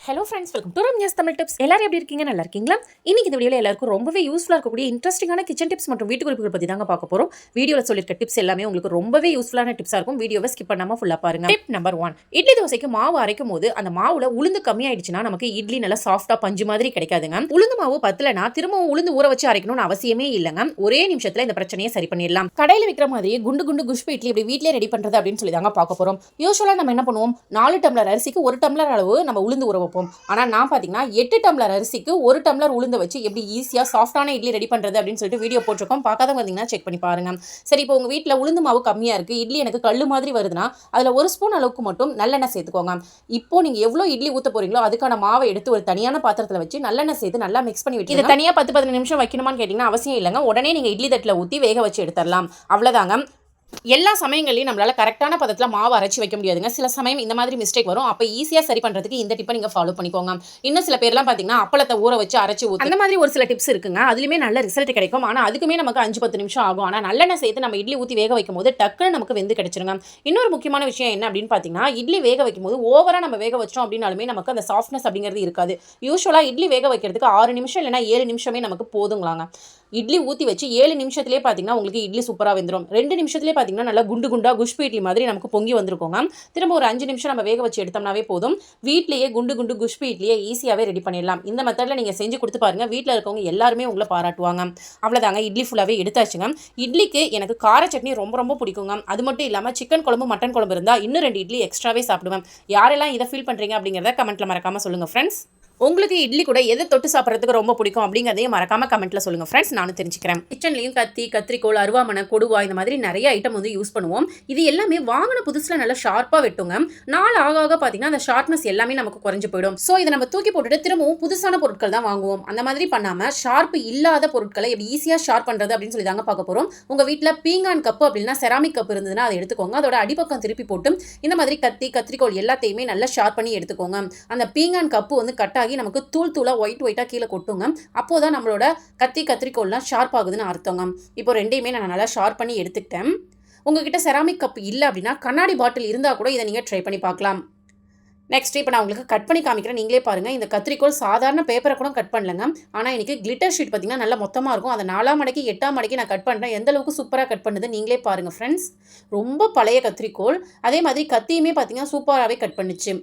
Hello friends, welcome to Ramya's Tamil tips. எல்லாரும் எப்படி இருக்கீங்க? நல்லா இருக்கீங்களா? இன்னைக்கு இந்த வீடியோவில் எல்லாருக்கும் ரொம்பவே யூஸ்ஃபுல்லாக இருக்கக்கூடிய இன்ட்ரெஸ்டிங்கான கிச்சன் டிப்ஸ் மற்றும் வீட்டு குறிப்புகள் பற்றி தாங்க பார்க்க போகிறோம். வீடியோவில் சொல்லியிருக்க டிப்ஸ் எல்லாமே உங்களுக்கு ரொம்பவே யூஸ்ஃபுல்லான டிப்ஸாக இருக்கும். வீடியோவை ஸ்கிப் பண்ணாமல் ஃபுல்லாக பாருங்க. டிப் நம்பர் 1, இட்லி தோசைக்கு மாவு அரைக்கும் போது அந்த மாவுல உளுந்து கம்மியாயிடுச்சுன்னா நமக்கு இட்லி நல்லா சாஃப்டாக பஞ்சு மாதிரி கிடைக்காதுங்க. உளுந்து மாவு பத்தலைனா திரும்பவும் உளுந்து ஊற வச்சு அரைக்கணும்னு அவசியமே இல்லைங்க. ஒரே நிமிஷத்தில் இந்த பிரச்சனையை சரி பண்ணிடலாம். கடையில் விற்கிற மாதிரி குண்டு குண்டு குஷ்பு இட்லி இப்படி வீட்டிலே ரெடி பண்ணுறது அப்படின்னு சொல்லி தாங்க பார்க்க போகிறோம். யூஸ்வலாக நம்ம என்ன பண்ணுவோம், 4 டம்ளர் அரிசிக்கு 1 டம்ளர் அளவு நம்ம உளுந்து ஊற வைப்போம். ஆனால் நான் பார்த்தீங்கன்னா 8 டம்ளர் அரிசிக்கு 1 டம்ளர் உளுந்து வச்சு எப்படி ஈஸியாக சாஃப்டான இட்லி ரெடி பண்ணுறது அப்படின்னு சொல்லிட்டு வீடியோ போட்டிருக்கோம். பார்க்காதவங்க வந்தீங்கன்னா செக் பண்ணி பாருங்க. சரி, இப்போ உங்கள் வீட்டில் உளுந்து மாவு கம்மியாக இருக்குது, இட்லி எனக்கு கல் மாதிரி வருதுன்னா அதில் 1 ஸ்பூன் அளவுக்கு மட்டும் நல்லெண்ணெய் சேர்த்துக்கோங்க. இப்போ நீங்கள் எவ்வளோ இட்லி ஊற்ற போகிறீங்களோ அதுக்கான மாவை எடுத்து ஒரு தனியான பாத்திரத்தில் வச்சு நல்லெண்ணெய் சேர்த்து நல்லா மிக்ஸ் பண்ணி விட்டு இதை தனியாக 10-15 நிமிஷம் வைக்கணுமான்னு கேட்டிங்கன்னா அவசியம் இல்லைங்க. உடனே நீங்கள் இட்லி தட்டில் ஊற்றி வேக வச்சு எடுத்துடலாம். அவ்வளோதாங்க. எல்லா சமயங்களையும் நம்மளால கரெக்டான பதத்தில் மாவு அரைச்சி வைக்க முடியாதுங்க. சில சமயம் இந்த மாதிரி மிஸ்டேக் வரும். அப்போ ஈஸியாக சரி பண்ணுறதுக்கு இந்த டிப்பை நீங்கள் ஃபாலோ பண்ணிக்கோங்க. இன்னும் சில பேர்லாம் பார்த்தீங்கன்னா அப்பளத்தை ஊற வச்சு அரைச்சி ஊற்று, அந்த மாதிரி ஒரு சில டிப்ஸ் இருக்குங்க. அதுலேயுமே நல்ல ரிசல்ட் கிடைக்கும். ஆனால் அதுக்குமே நமக்கு 5-10 நிமிஷம் ஆகும். ஆனால் நல்லெண்ணெய் சேர்த்து நம்ம இட்லி ஊற்றி வேக வைக்கும் போது டக்குன்னு நமக்கு வெந்து கிடைச்சிருங்க. இன்னொரு முக்கியமான விஷயம் என்ன அப்படின்னு பார்த்தீங்கன்னா, இட்லி வேக வைக்கும் போது ஓவராக நம்ம வேக வச்சோம் அப்படின்னாலுமே நமக்கு அந்த சாஃப்ட்னஸ் அப்படிங்கிறது இருக்காது. யூஸ்வலாக இட்லி வேக வைக்கிறதுக்கு 6 நிமிஷம் இல்லைனா 7 நிமிஷமே நமக்கு போதுங்களாங்க. இட்லி ஊற்றி வச்சு 7 நிமிஷத்துலேயே பார்த்தீங்கன்னா உங்களுக்கு இட்லி சூப்பராக வெந்துடும். 2 நிமிஷத்துலேயே பார்த்தீங்கன்னா நல்லா குண்டு குண்டா குஷ்பு இட்லி மாதிரி நமக்கு பொங்கி வந்திருக்கோங்க. திரும்ப ஒரு 5 நிமிஷம் நம்ம வேக வச்சு எடுத்தோம்னாவே போதும். வீட்லேயே குண்டு குண்டு குஷ்பு இட்லியை ஈஸியாகவே ரெடி பண்ணிடலாம். இந்த மெத்தடில் நீங்கள் செஞ்சு கொடுத்து பாருங்கள். வீட்டில் இருக்கவங்க எல்லாருமே உங்களை பாராட்டுவாங்க. அவ்வளோதாங்க, இட்லி ஃபுல்லாகவே எடுத்தாச்சுங்க. இட்லிக்கு எனக்கு கார சட்னி ரொம்ப ரொம்ப பிடிக்குங்க. அது மட்டும் இல்லாமல் சிக்கன் குழம்பு மட்டன் குழம்பு இருந்தால் இன்னும் 2 இட்லி எக்ஸ்ட்ராவே சாப்பிடுவேன். யாரெல்லாம் இதை ஃபீல் பண்ணுறீங்க அப்படிங்கிறத கமெண்ட்டில் மறக்காமல் சொல்லுங்கள் ஃப்ரெண்ட்ஸ். உங்களுக்கு இட்லி கூட எதை தொட்டு சாப்பிட்றதுக்கு ரொம்ப பிடிக்கும் அப்படிங்கிறதையும் மறக்காம கமெண்ட்ல சொல்லுங்க ஃப்ரெண்ட்ஸ், நானும் தெரிஞ்சுக்கிறேன். கிச்சன்லையும் கத்தி, கத்திரிக்கோள், அருவாமனை, கொடுவா இந்த மாதிரி நிறைய ஐட்டம் வந்து யூஸ் பண்ணுவோம். இது எல்லாமே வாங்கின புதுசுல நல்லா ஷார்ப்பாக வெட்டுங்க. நாள் ஆக ஆக பார்த்தீங்கன்னா அந்த ஷார்ப்னஸ் எல்லாமே நமக்கு குறைஞ்சு போயிடும். ஸோ இதை நம்ம தூக்கி போட்டுட்டு திரும்பவும் புதுசான பொருட்கள் தான் வாங்குவோம். அந்த மாதிரி பண்ணாம ஷார்ப் இல்லாத பொருட்களை எப்படி ஈஸியாக ஷார்ப் பண்ணுறது அப்படின்னு சொல்லி தாங்க பார்க்க போகிறோம். உங்கள் வீட்டில் பீங்கான் கப்பு அப்படின்னா செராமிக் கப் இருந்ததுன்னா அதை எடுத்துக்கோங்க. அதோட அடிப்பக்கம் திருப்பி போட்டு இந்த மாதிரி கத்தி, கத்திரிக்கோள் எல்லாத்தையுமே நல்லா ஷார்ப் பண்ணி எடுத்துக்கோங்க. அந்த பீங்கான் கப்பு வந்து கட் ஆகி நமக்கு தூள் ஒயிட்டாக கீழே கொட்டுங்க. அப்போதான் நம்மளோட கத்தி, கத்திரிக்கோள்லாம் ஷார்ப் ஆகுதுன்னு அர்த்தங்க. இப்போ ரெண்டையுமே நான் நல்லா ஷார்ப் பண்ணி எடுத்துக்கிட்டேன். உங்ககிட்ட செராமிக் கப் இல்லை அப்படின்னா கண்ணாடி பாட்டில் இருந்தால் கூட இதை நீங்கள் ட்ரை பண்ணி பார்க்கலாம். நெக்ஸ்ட் இப்போ நான் உங்களுக்கு கட் பண்ணி காமிக்கிறேன், நீங்களே பாருங்கள். இந்த கத்திரிக்கோள் சாதாரண பேப்பரை கூட கட் பண்ணலங்க. ஆனால் இன்றைக்கி கிளிட்டர் ஷீட் பார்த்திங்கன்னா நல்லா மொத்தமாக இருக்கும். அதை 4ஆம் மடக்கி 8ஆம் மடக்கி நான் கட் பண்ணுறேன். எந்த அளவுக்கு சூப்பராக கட் பண்ணுது நீங்களே பாருங்கள் ஃப்ரெண்ட்ஸ். ரொம்ப பழைய கத்திரிக்கோள். அதே மாதிரி கத்தியுமே பார்த்திங்கன்னா சூப்பராகவே கட் பண்ணுச்சு.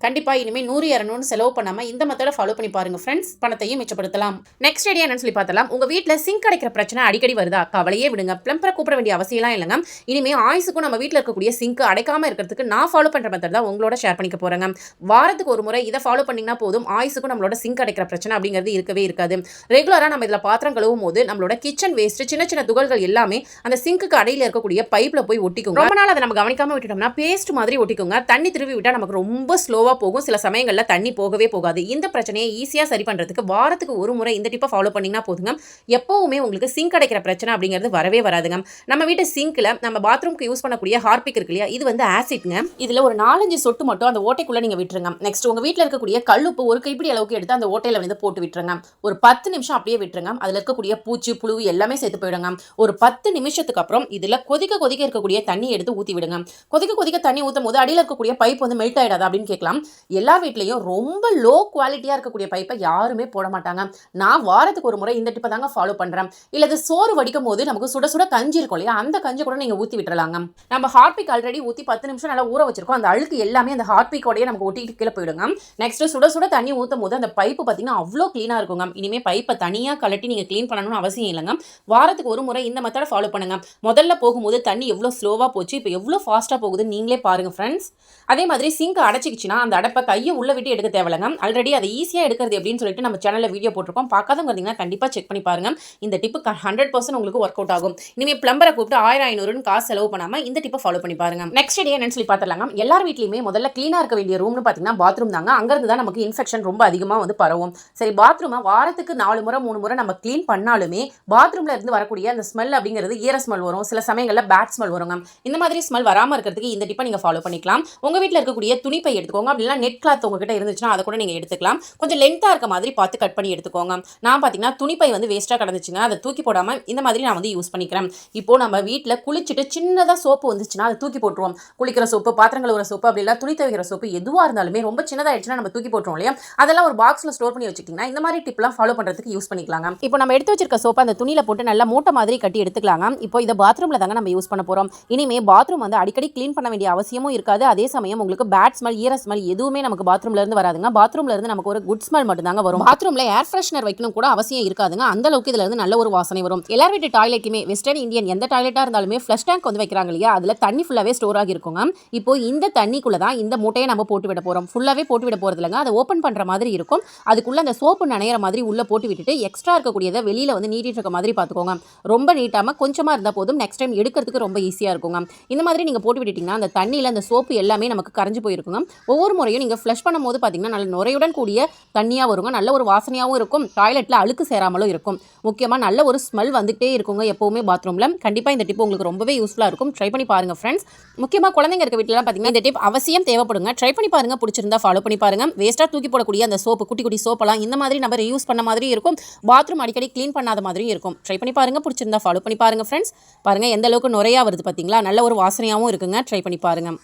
கண்டிப்பாக இனிமேல் 100-200 செலவு பண்ணாமல் இந்த மெத்தடை ஃபாலோ பண்ணி பாருங்க ஃப்ரெண்ட்ஸ். பணத்தையும் மிச்சப்படுத்தலாம். நெக்ஸ்ட் ஐடியா என்னன்னு சொல்லி பார்த்தலாம். உங்கள் வீட்டில் சிங்க் அடைக்கிற பிரச்சனை அடிக்கடி வருதா? கவலையே விடுங்க. பிளம்பரை கூப்பிட வேண்டிய அவசியம்லாம் இல்லைங்க. இனிமேல் ஆயுசுக்கும் நம்ம வீட்டில் இருக்கக்கூடிய சிங்க் அடைக்காமல் இருக்கிறதுக்கு நான் ஃபாலோ பண்ணுற மெத்தட் தான் உங்களோட ஷேர் பண்ணிக்க போகிறேங்க. வாரத்துக்கு ஒரு முறை இதை ஃபாலோ பண்ணிங்கன்னா போதும். ஆயுசுக்கும் நம்மளோட சிங்க் அடைக்கிற பிரச்சனை அப்படிங்கிறது இருக்கவே இருக்காது. ரெகுலராக நம்ம இதில் பாத்திரம் கழுவும் போது நம்மளோட கிச்சன் வேஸ்ட் சின்ன சின்ன துகள்கள் எல்லாமே அந்த சிங்க்கு அடையில் இருக்கக்கூடிய பைப்பில் போய் ஒட்டிக்குங்க. ரொம்ப நாள் அதை நம்ம கவனிக்காமல் விட்டுட்டோம்னா பேஸ்ட் மாதிரி ஒட்டிக்குங்க. தண்ணி திருவி விட்டால் நமக்கு ரொம்ப ஸ்லோவாக போகும். சில சமயங்களில் தண்ணி போகவே போகாது. இந்த பிரச்சனையை ஈஸியாக சரி பண்ணுறதுக்கு வாரத்துக்கு ஒரு முறை இந்த டிப்பை ஃபாலோ பண்ணிங்கன்னா போதுங்க. எப்போவுமே உங்களுக்கு சிங்க் அடைக்கிற பிரச்சனை அப்படிங்கிறது வரவே வராதுங்க. நம்ம வீட்டு சிங்க்கில் நம்ம பாத்ரூம்க்கு யூஸ் பண்ணக்கூடிய ஹார்பிக் இருக்கு இல்லையா, இது வந்து ஆசிட்ங்க. இதில் ஒரு 4-5 சொட்டு மட்டும் அந்த ஓட்டைக்குள்ளே நீங்கள் விட்டுருங்க. நெக்ஸ்ட் உங்கள் வீட்டில் இருக்கக்கூடிய கல்லுப்பு ஒரு கைப்பிடி அளவுக்கு எடுத்து அந்த ஓட்டையில் வந்து போட்டு விட்டுருங்க. ஒரு 10 நிமிஷம் அப்படியே விட்டுருங்க. அதில் இருக்கக்கூடிய பூச்சி, புழு எல்லாமே சேர்த்து போயிடுங்க. ஒரு 10 நிமிஷத்துக்கு அப்புறம் இதில் கொதிக்க இருக்கக்கூடிய தண்ணி எடுத்து ஊற்றி விடுங்க. கொதிக்க தண்ணி ஊற்றும் போது அடியில் இருக்கக்கூடிய பைப் வந்து மெல்ட் ஆகிடாது அப்படின்னு கேட்கலாம். எல்லா வீட்லையும் ரொம்ப லோ குவாலிட்டியாக இருக்கக்கூடிய பைப்பை யாருமே போட மாட்டாங்க. நான் வாரத்துக்கு ஒரு முறை இந்த டிப்பை தாங்க ஃபாலோ பண்ணுறேன். இல்லை சோறு வடிக்கும் போது நமக்கு சுட சுட கஞ்சி இருக்கும் இல்லையா, அந்த கஞ்சி கூட நீங்கள் ஊற்றி விட்டுறலாங்க. நம்ம ஹார்பிக் ஆல்ரெடி ஊற்றி 10 நிமிஷம் நல்லா ஊற வச்சிருக்கோம். அந்த அழுக்கு எல்லாமே அந்த ஹார்பிக்கோடையே நமக்கு ஒட்டிட்டு கீழே போயிடுங்க. நெக்ஸ்ட் சுட தண்ணி ஊற்றும் போது அந்த பைப்பு பார்த்தீங்கன்னா அவ்வளோ க்ளீனாக இருக்குங்க. இனிமேல் பைப்பை தனியாக கலட்டி நீங்கள் க்ளீன் பண்ணணும்னு அவசியம் இல்லைங்க. வாரத்துக்கு ஒரு முறை இந்த மெத்தடை ஃபாலோ பண்ணுங்க. முதல்ல போகும்போது தண்ணி எவ்வளோ ஸ்லோவாக போச்சு, இப்போ எவ்வளோ ஃபாஸ்ட்டாக போகுது நீங்களே பாருங்கள் ஃப்ரெண்ட்ஸ். அதே மாதிரி சிங்க் அடைச்சிக்கிச்சுன்னா அந்த அடைப்பை கையை உள்ள விட்டு எடுக்க தேவையில்லைங்க. ஆல்ரெடி அதை ஈஸியாக எடுக்கிறது எப்படின்னு சொல்லிட்டு நம்ம சேனலில் வீடியோ போட்டிருக்கோம். பார்க்காதவங்க பார்த்தீங்கன்னா கண்டிப்பாக செக் பண்ணி பாருங்க. இந்த டிப்பு 100% உங்களுக்கு ஒர்க் அவுட் ஆகும். இனிமேல் பிளம்பரை கூப்பிட்டு 1000-500 காசு செலவு பண்ணாமல் இந்த டிப்பை ஃபாலோ பண்ணி பாருங்க. நெக்ஸ்ட் ஐடியா என்னன்னு சொல்லி பார்த்துலாங்க. எல்லார் வீட்லையுமே முதல்ல க்ளீனாக இருக்க வேண்டிய ரூம்னு பார்த்தீங்கன்னா பாத்ரூம் தாங்க. அங்கேருந்து தான் நமக்கு இன்ஃபெக்ஷன் ரொம்ப அதிகமாக வந்து பரவும். சரி, பாத்ரூமை வாரத்துக்கு 4 முறை 3 முறை நம்ம க்ளீன் பண்ணாலுமே பாத்ரூமில் இருந்து வரக்கூடிய அந்த ஸ்மெல் அப்படிங்கிறது ஈர ஸ்மெல் வரும். சில சமயங்களில் பேட் ஸ்மெல் வருங்க. இந்த மாதிரி ஸ்மெல் வராமல் இருக்கிறதுக்கு இந்த டிப்பை நீங்கள் ஃபாலோ பண்ணிக்கலாம். உங்கள் வீட்டில் இருக்கக்கூடிய துணிப்பை எடுத்துக்கோங்க. அப்படின்னா நெட் கிளாத் உங்ககிட்ட இருந்துச்சுன்னா அதை கூட நீங்கள் எடுத்துக்கலாம். கொஞ்சம் லென்த்தாக இருக்க மாதிரி பார்த்து கட் பண்ணி எடுத்துக்கோங்க. நான் பார்த்தீங்கன்னா துணிப்பை வந்து வேஸ்ட்டாக கிடந்துச்சுங்க, அதை தூக்கி போடாமல் இந்த மாதிரி நான் வந்து யூஸ் பண்ணிக்கிறேன். இப்போது நம்ம வீட்டில் குளிச்சுட்டு சின்னதாக சோப்பு வந்துச்சுன்னா அதை தூக்கி போட்டுருவோம். குளிக்கிற சோப்பு, பாத்திரம் கழுவுற சோப்பு, அப்படி இல்லை துணி துவைக்கிற சோப்பு எதுவாக இருந்தாலுமே ரொம்ப சின்னதாகிடுச்சுன்னா நம்ம தூக்கி போட்டுருவோம் இல்லையா? அதெல்லாம் ஒரு பாக்ஸில் ஸ்டோர் பண்ணி வச்சுக்கிட்டிங்கன்னா இந்த மாதிரி டிப்லாம் ஃபாலோ பண்ணுறதுக்கு யூஸ் பண்ணிக்கலாங்க. இப்போ நம்ம எடுத்து வச்சிருக்க சோப்பை அந்த துணியில் போட்டு நல்லா மூட்டை மாதிரி கட்டி எடுத்துக்கலாங்க. இப்போ இதை பாத்ரூமில் தாங்க நம்ம யூஸ் பண்ண போகிறோம். இனிமேல் பாத்ரூம் வந்து அடிக்கடி க்ளீன் பண்ண வேண்டிய அவசியமும் இருக்காது. அதே சமயம் உங்களுக்கு பேட் ஸ்மெல், ஈர ஸ்மெல் எதுவுமே நமக்கு பாத்ரூம்ல இருந்து வராதுங்க. பாத்ரூம்ல இருந்து நமக்கு ஒரு குட் ஸ்மெல் மட்டும் தாங்க வரும். பாத்ரூம்ல ஏர் ஃப்ரெஷ்னர் வைக்கணும் கூட அவசியம் இருக்காதுங்க. அந்த அளவுக்கு இதுல இருந்து நல்ல ஒரு வாசனை வரும். எல்லார் வீட்டு டாய்லெட்டுமே வெஸ்டர்ன் இந்தியன் எந்த டாய்லெட்டா இருந்தாலுமே ஃப்ளஷ் டேங்க் வந்து வைக்கிறாங்க இல்லையா, அதுல தண்ணி ஃபுல்லாவே ஸ்டோர் ஆகி இருக்குங்க. இப்போ இந்த தண்ணிக்குள்ள தான் இந்த மூட்டையை நம்ம போட்டு விட போறோம். ஃபுல்லாவே போட்டு விட போறது இல்லைங்க, அதை ஓப்பன் பண்ற மாதிரி இருக்கும். அதுக்குள்ள அந்த சோப்பு நனையிற மாதிரி உள்ள போட்டு விட்டுட்டு எக்ஸ்ட்ரா இருக்கக்கூடியதை வெளியில வந்து நீட்டிட்டு இருக்க மாதிரி பார்த்துக்கோங்க. ரொம்ப நீட்டாம கொஞ்சமா இருந்தா போதும். நெக்ஸ்ட் டைம் எடுக்கிறதுக்கு ரொம்ப ஈஸியா இருக்குங்க. இந்த மாதிரி நீங்க போட்டு விட்டுட்டீங்கன்னா அந்த தண்ணியில அந்த சோப்பு எல்லாமே நமக்கு கரைஞ்சு போயிருக்குங்க. ஒவ்வொரு முறையும் நீங்கள் ஃப்ளஷ் பண்ணும்போது பார்த்தீங்கன்னா நல்ல நுரையுடன் கூடிய தண்ணியாக வருங்க. நல்ல ஒரு வாசனையாகவும் இருக்கும், டாய்லெட்டில் அழுக்கு சேராமலும் இருக்கும். முக்கியமாக நல்ல ஒரு ஸ்மெல் வந்துகிட்டே இருக்குங்க எப்போவுமே பாத்ரூமில். கண்டிப்பாக இந்த டிப் உங்களுக்கு ரொம்பவே யூஸ்ஃபுல்லாக இருக்கும். ட்ரை பண்ணி பாருங்கள் ஃப்ரெண்ட்ஸ். முக்கியமாக குழந்தைங்க இருக்க வீட்டிலலாம் பார்த்தீங்கன்னா இந்த டிப் அவசியம் தேவைப்படுங்க. ட்ரை பண்ணி பாருங்கள், பிடிச்சிருந்தா ஃபாலோ பண்ணி பாருங்கள். வேஸ்ட்டாக தூக்கி போடக்கூடிய அந்த சோப்பு, குட்டி குட்டி சோப்பெல்லாம் இந்த மாதிரி நம்ம யூஸ் பண்ண மாதிரி இருக்கும். பாத்ரூம் அடிக்கடி க்ளீன் பண்ணாத மாதிரியும் இருக்கும். ட்ரை பண்ணி பாருங்கள், பிடிச்சிருந்தா ஃபாலோ பண்ணி பாருங்கள் ஃப்ரெண்ட்ஸ். பாருங்கள் எந்த அளவுக்கு நுரையா வருது பார்த்தீங்களா, நல்ல ஒரு வாசனையாகவும் இருக்குங்க. ட்ரை பண்ணி பாருங்கள்.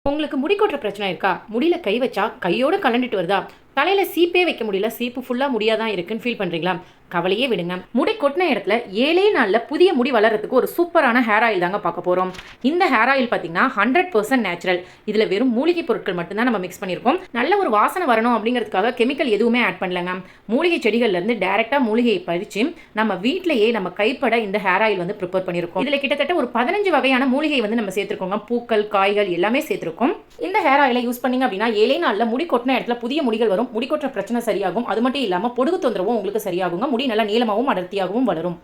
உங்களுக்கு முடி கொட்டுற பிரச்சனை இருக்கா? முடியல கை வச்சா கையோட கலண்டுட்டு வருதா? தலையில சீப்பே வைக்க முடியல, சீப்பு ஃபுல்லா முடியாதான் இருக்குன்னு ஃபீல் பண்றீங்களா? கவலையே விடுங்க. முடி கொட்டின இடத்துல 7 நாள்ல புதிய முடி வளர்றதுக்கு ஒரு சூப்பரான ஹேர் ஆயில் தாங்க பார்க்க போறோம். இந்த ஹேர் ஆயில் பார்த்தீங்கன்னா 100% நேச்சுரல். இதுல வெறும் மூலிகை பொருட்கள் மட்டும்தான் நம்ம மிக்ஸ் பண்ணியிருக்கோம். நல்ல ஒரு வாசனை வரணும் அப்படிங்கிறதுக்காக கெமிக்கல் எதுவுமே ஆட் பண்ணலங்க. மூலிகை செடிகள்ல இருந்து டைரக்டா மூலிகையை பறிச்சு நம்ம வீட்டிலேயே நம்ம கைப்பட இந்த ஹேர் ஆயில் வந்து ப்ரிப்பேர் பண்ணியிருக்கோம். இதுல கிட்டத்தட்ட ஒரு 15 வகையான மூலிகை வந்து நம்ம சேர்த்திருக்கோங்க. பூக்கள், காய்கள் எல்லாமே சேர்த்திருக்கோம். இந்த ஹேர் ஆயிலை யூஸ் பண்ணீங்க அப்படின்னா 7 நாள்ல முடி கொட்டின இடத்துல புதிய முடிகள் வரும். முடி கொட்டுற பிரச்சனை சரியாகும். அது மட்டும் இல்லாம பொடுகு தொந்தரவும் உங்களுக்கு சரியாகுங்க. முடி நல்லா நீளமாகவும் அடர்த்தியாகவும் வளரும்.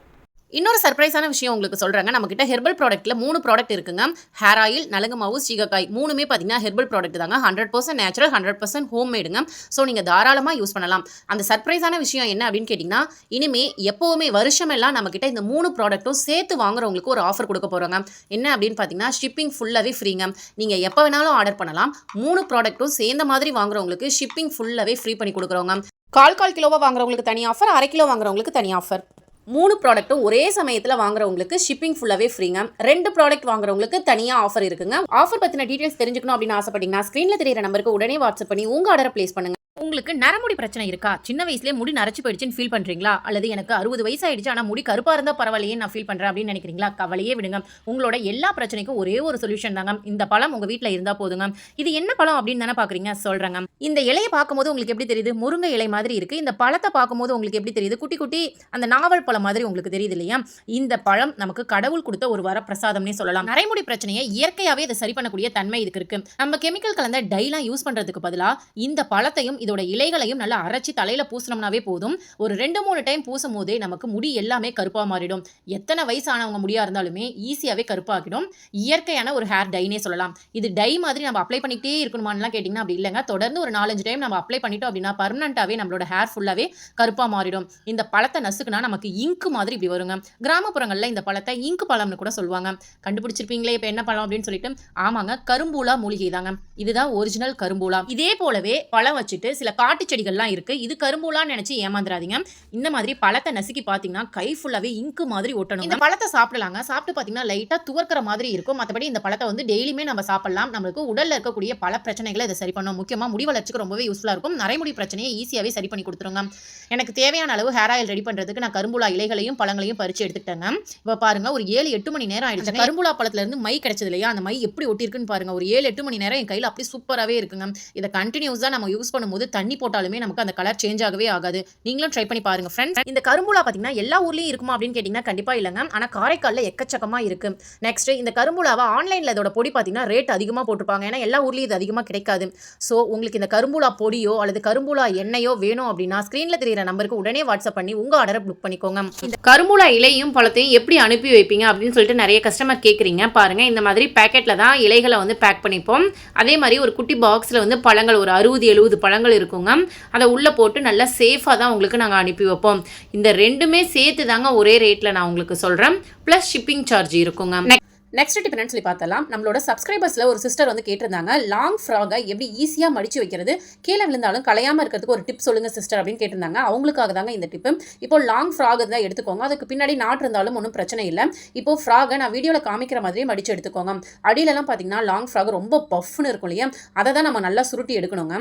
இன்னொரு சர்ப்ரைஸான விஷயம் உங்களுக்கு சொல்கிறாங்க. நம்மக்கிட்ட ஹெர்பல் ப்ராடக்ட்டில் 3 ப்ராடக்ட் இருக்குங்க. ஹேர் ஆயில், நலங்கு மாவு, சீகக்காய் மூணுமே பார்த்தீங்கன்னா ஹெர்பல் ப்ராடக்ட் தாங்க. 100% நேச்சுரல், 100% ஹோம் மேடுங்க. ஸோ நீங்கள் தாராளமாக யூஸ் பண்ணலாம். அந்த சர்ப்ரைஸான விஷயம் என்ன அப்படின்னு கேட்டிங்கன்னா, இனிமேல் எப்போவுமே வருஷமெல்லாம் நம்மக்கிட்ட இந்த 3 ப்ராடக்ட்டும் சேர்த்து வாங்குறவங்களுக்கு ஒரு ஆஃபர் கொடுக்க போகிறோங்க. என்ன அப்படின்னு பார்த்தீங்கன்னா, ஷிப்பிங் ஃபுல்லாகவே ஃப்ரீங்க. நீங்கள் எப்போ வேணாலும் ஆர்டர் பண்ணலாம். 3 ப்ராடக்ட்டும் சேர்ந்த மாதிரி வாங்குறவங்களுக்கு ஷிப்பிங் ஃபுல்லாகவே ஃப்ரீ பண்ணி கொடுக்குறோங்க. 1/4 கிலோவாக வாங்குறவங்களுக்கு தனி ஆஃபர், 1/2 கிலோ வாங்குறவங்களுக்கு தனி ஆஃபர். 3 ப்ராடக்ட்டும் ஒரே சமயத்தில் வாங்குறவங்களுக்கு ஷிப்பிங் ஃபுல்லாகவே ஃப்ரீங்க. 2 ப்ராடக்ட் வாங்குறவங்களுக்கு தனியாக ஆஃபர் இருக்குங்க. ஆஃபர் பற்றின டீட்டெயில்ஸ் தெரிஞ்சுக்கணும் அப்படின்னு ஆசைப்பட்டீங்கன்னா ஸ்க்ரீனில் தெரியிற நம்பருக்கு உடனே வாட்ஸ்அப் பண்ணி உங்கள் ஆர்டரை ப்ளேஸ் பண்ணுங்க. உங்களுக்கு நரமுடி பிரச்சனை இருக்கா? சின்ன வயசுலேயே முடி நரைச்சு போயிடுச்சுன்னு ஃபீல் பண்ணுறீங்களா? அல்லது எனக்கு 60 வயசு ஆயிடுச்சு ஆனால் முடி கருப்பாக இருந்தால் பரவாயில்லையே நான் ஃபீல் பண்ணுறேன் அப்படின்னு நினைக்கிறீங்களா? கவலையே விடுங்க. உங்களோட எல்லா பிரச்சனைக்கும் ஒரே ஒரு சொல்யூஷன் தாங்க. இந்த பழம் உங்கள் வீட்டில் இருந்தால் போதுங்க. இது என்ன பழம் அப்படின்னு தானே பார்க்குறீங்க? சொல்கிறேங்க. இந்த இலையை பார்க்கும்போது உங்களுக்கு எப்படி தெரியுது? முருங்கை இலை மாதிரி இருக்குது. இந்த பழத்தை பார்க்கும்போது உங்களுக்கு எப்படி தெரியுது? குட்டி குட்டி அந்த நாவல் பழம் மாதிரி உங்களுக்கு தெரியுது இல்லையா? இந்த பழம் நமக்கு கடவுள் கொடுத்த ஒரு வரப்பிரசாதம்னே சொல்லலாம். நரைமுடி பிரச்சனையை இயற்கையாகவே இதை சரி பண்ணக்கூடிய தன்மை இதுக்கு இருக்கு. நம்ம கெமிக்கல் கலந்த டைலாம் யூஸ் பண்ணுறதுக்கு பதிலாக இந்த பழத்தையும் இதோட இலைகளையும் நல்லா அரைச்சி தலையில பூசினோம்னாவே போதும். ஒரு 2-3 டைம் பூசும் போதே நமக்கு முடி எல்லாமே கருப்பா மாறிடும். எத்தனை வயசானவங்க முடியா இருந்தாலுமே ஈஸியாவே கருப்பாகிடும். இயற்கையான ஒரு ஹேர் டைனே சொல்லலாம். இது டை மாதிரி நம்ம அப்ளை பண்ணிக்கிட்டே இருக்கணுமான்லாம் கேட்டிங்கன்னா அப்படி இல்லைங்க. தொடர்ந்து ஒரு 4-5 டைம் நம்ம அப்ளை பண்ணிட்டோம் அப்படின்னா பர்மனண்டாவே நம்மளோட ஹேர் ஃபுல்லாவே கருப்பா மாறிடும். இந்த பழத்தை நசுக்குனா நமக்கு இங்கு மாதிரி இப்படி வருங்க. கிராமப்புறங்கள்ல இந்த பழத்தை இங்கு பழம்னு கூட சொல்லுவாங்க. கண்டுபிடிச்சிருப்பீங்களே இப்போ என்ன பழம் அப்படின்னு சொல்லிட்டு? ஆமாங்க, கரும்பூலா மூலிகை தாங்க. இதுதான் ஒரிஜினல் கரும்பூலா. இதே போலவே பழம் வச்சுட்டு சில காட்டு செடிகள்லாம் இருக்கு. இது கரும்பூலான்னு நினைச்சு ஏமாந்துராதீங்க. இந்த மாதிரி பழத்தை நசுக்கி பார்த்தீங்கன்னா கை ஃபுல்லாவே இங்கு மாதிரி ஒட்டணும். இந்த பழத்தை சாப்பிடலாங்க. சாப்பிட்டு பார்த்தீங்கன்னா லைட்டா துவர்க்கிற மாதிரி இருக்கும். மற்றபடி இந்த பழத்தை வந்து டெய்லியுமே நம்ம சாப்பிடலாம். நம்மளுக்கு உடல்ல இருக்கக்கூடிய பல பிரச்சனைகளை இதை சரி பண்ணும். முக்கியமா முடி வளர்ச்சிக்கு ரொம்பவே யூஸ்ஃபுல்லா இருக்கும். நரைமுடி பிரச்சனையை ஈஸியாவே சரி பண்ணி கொடுத்துருங்க. எனக்கு தேவையான அளவு ஹேர் ஆயில் ரெடி பண்றதுக்கு நான் கரும்பூலா இலைகளையும் பழங்களையும் பறிச்சு எடுத்துக்கிட்டேங்க. இப்போ பாருங்க, ஒரு 7-8 மணி நேரம் ஆயிடுச்சு. கரும்பூலா பழத்துல இருந்து மை கிடைச்சது இல்லையா, அந்த மை எப்படி ஒட்டிருக்குன்னு பாருங்க. ஒரு 7-8 மணி நேரம் என் கையில அப்படி சூப்பராகவே இருக்குங்க. இதை கண்டினியூஸா நம்ம யூஸ் பண்ணும்போது தண்ணி போட்டாலுமே நமக்கு அந்த கலர் சேஞ்ச் ஆகவே ஆகாது. நீங்களும் ட்ரை பண்ணி பாருங்க ஃப்ரெண்ட்ஸ். இந்த கரும்பூலா பார்த்தீங்கன்னா எல்லா ஊர்லயும் இருக்குமா அப்படின்னு கேட்டிங்கன்னா கண்டிப்பா இல்லைங்க. ஆனால் காரைக்காலில் எக்கச்சக்கமா இருக்கு. நெக்ஸ்ட் இந்த கரும்பூலாவை ஆன்லைனில் இதோட பொடி பார்த்தீங்கன்னா ரேட் அதிகமாக போட்டிருப்பாங்க. ஏன்னா எல்லா ஊர்லேயும் இது அதிகமாக கிடைக்காது. ஸோ உங்களுக்கு இந்த கரும்பூலா பொடியோ அல்லது கரும்பூலா எண்ணெயோ வேணும் அப்படின்னா ஸ்க்ரீனில் தெரியிற நம்பருக்கு உடனே வாட்ஸ்அப் பண்ணி உங்கள் ஆர்டரை புக் பண்ணிக்கோங்க. இந்த கரும்பூலா இலையும் பழத்தையும் எப்படி அனுப்பி வைப்பீங்க அப்படின்னு சொல்லிட்டு நிறைய கஸ்டமர் கேட்குறீங்க. பாருங்க, இந்த மாதிரி பேக்கெட்டில் தான் இலைகளை வந்து பேக் பண்ணிப்போம். அதே மாதிரி ஒரு குட்டி பாக்ஸில் வந்து பழங்கள் ஒரு 60-70 பழங்கள் இருக்குங்க. அதை உள்ளே போட்டு நல்லா சேஃபாக தான் உங்களுக்கு நாங்கள் அனுப்பி வைப்போம். இந்த ரெண்டுமே சேர்த்து தாங்க ஒரே ரேட்டில் நான் உங்களுக்கு சொல்கிறேன். ப்ளஸ் ஷிப்பிங் சார்ஜ் இருக்குங்க. நெக்ஸ்ட் டிப் என்னன்னு சொல்லி பார்த்தலாம். நம்மளோட சப்ஸ்கிரைபர்ஸ்ல ஒரு சிஸ்டர் வந்து கேட்டிருந்தாங்க, லாங் ஃப்ராகை எப்படி ஈஸியா மடிச்சு வைக்கிறது, கீழே விழுந்தாலும் கலையாம இருக்கிறதுக்கு ஒரு டிப் சொல்லுங்க சிஸ்டர் அப்படின்னு கேட்டிருந்தாங்க. அவங்களுக்காக தாங்க இந்த டிப்பு. இப்போ லாங் ஃப்ராக் தான் எடுத்துக்கோங்க. அதுக்கு பின்னாடி நாட் இருந்தாலும் ஒன்றும் பிரச்சனை இல்லை. இப்போ ஃப்ராகை நான் வீடியோவில் காமிக்கிற மாதிரியே மடிச்சு எடுத்துக்கோங்க. அடியிலலாம் பார்த்தீங்கன்னா லாங் ஃப்ராக் ரொம்ப பஃப்னு இருக்கும் இல்லையா, அதை தான் நம்ம நல்லா சுருட்டி எடுக்கணுங்க.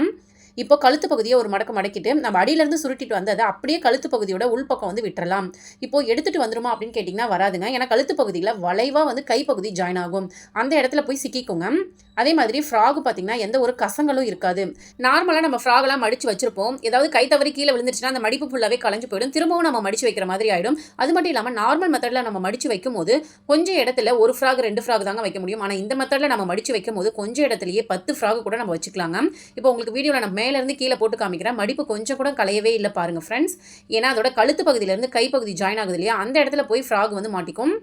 இப்போ கழுத்து பகுதியை ஒரு மடக்கிட்டு நம்ம அடியிலேருந்து சுருட்டிட்டு வந்ததை அப்படியே கழுத்து பகுதியோட உள்பக்கம் வந்து விட்டுறலாம். இப்போ எடுத்துட்டு வந்துருமா அப்படின்னு கேட்டிங்கன்னா வராதுங்க. ஏன்னா கழுத்து பகுதியில் வளைவாக வந்து கைப்பகுதி ஜாயின் ஆகும். அந்த இடத்துல போய் சிக்கிக்கோங்க. அதே மாதிரி ஃப்ராக் பார்த்தீங்கன்னா எந்த ஒரு கசங்களும் இருக்காது. நார்மலாக நம்ம ஃப்ராகெல்லாம் மடித்து வச்சிருப்போம். ஏதாவது கை தவறி கீழே விழுந்துருச்சுன்னா அந்த மடிப்பு ஃபுல்லாகவே கலைஞ்சு போயிடும். திரும்பவும் நம்ம மடித்து வைக்கிற மாதிரி ஆகிடும். அது மட்டும் இல்லாமல் நார்மல் மெத்தடில் நம்ம மடித்து வைக்கும் போது கொஞ்சம் இடத்துல ஒரு ஃப்ராக் 2 ஃப்ராக் தாங்க வைக்க முடியும். ஆனால் இந்த மெத்தடில் நம்ம மடித்து வைக்கும் போது கொஞ்சம் இடத்துலையே 10 ஃப்ராக் கூட நம்ம வச்சுக்கலாங்க. இப்போ உங்களுக்கு வீடியோவில் நம்ம மேலேருந்து கீழே போட்டு காமிக்கிறேன். மடிப்பு கொஞ்சம் கூட கலையவே இல்லை பாருங்க ஃப்ரெண்ட்ஸ். ஏன்னா அதோட கழுத்து பகுதியிலேருந்து கைப்பகுதி ஜாயின் ஆகுது இல்லையா, அந்த இடத்துல போய் ஃப்ராக் வந்து மாட்டிக்கும்.